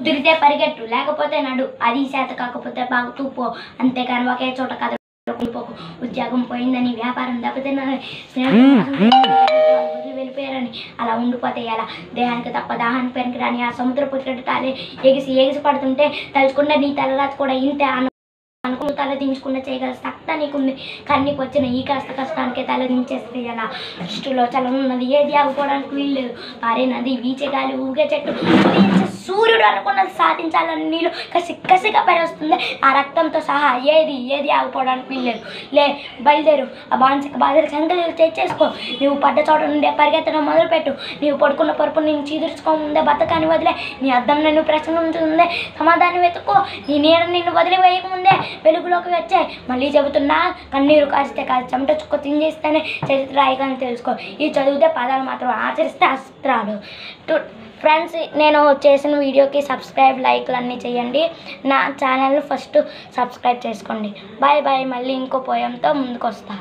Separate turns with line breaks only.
కుదిరితే పరిగెట్టు, లేకపోతే నడు. అది చేత కాకపోతే బాగుతూ పో. అంతేకాని ఒకే చోట కథ పోకు. ఉద్యోగం పోయిందని, వ్యాపారం దెబ్బతిన్నదని, వెళ్ళిపోయారని అలా ఉండిపోతే ఎలా? దేహానికి తప్ప దాహానికి పనికిరాని ఆ సముద్ర పుట్టడాలే ఎగిసి పడుతుంటే తలుచుకుంటే నీ తలరాజు కూడా ఇంతే అనుకున్న తల దించుకుండా చేయగల సత్తా నీకుంది. కానీ నీకు వచ్చిన ఈ కష్టానికే తల దించేస్తే ఎలా? దృష్టిలో చలం ఉన్నది, ఏది ఆగుకోవడానికి వీల్లేదు. పారే నది, వీచే గాలి, ఊగే చెట్టు, సూర్యుడు అనుకున్నది సాధించాలని నీళ్ళు కసిగా పరివస్తుంది. ఆ రక్తంతో సహా ఏది ఆగిపోవడానికి వీల్లేదు. బయలుదేరు. ఆ బాన్సిక బాధలు సంగతి తెచ్చేసుకో. నువ్వు పడ్డ చోట నుండే పరిగెత్తడం మొదలుపెట్టు. నీవు పడుకున్న పరుపు నేను చీదుర్చుకోముందే బతకాని వదిలే. నీ అద్దం నిన్ను ప్రశ్నించుందే సమాధానం వెతుక్కో. నీ నీడ నిన్ను వదిలివేయకముందే వెలుగులోకి వచ్చాయి. మళ్ళీ చెబుతున్నా, కన్నీరు కాస్తే కాదు, చెమట చుక్క తింజేస్తేనే చరిత్ర రాయగానే తెలుసుకో. ఈ చదివితే పదాలు మాత్రం, ఆచరిస్తే అస్త్రాలు. ఫ్రెండ్స్, నేను చేసిన వీడియోకి సబ్స్క్రైబ్, లైక్లు అన్నీ చేయండి. నా ఛానల్ ఫస్ట్ సబ్స్క్రైబ్ చేసుకోండి. బాయ్. మళ్ళీ ఇంకో పోయంతో ముందుకు వస్తా.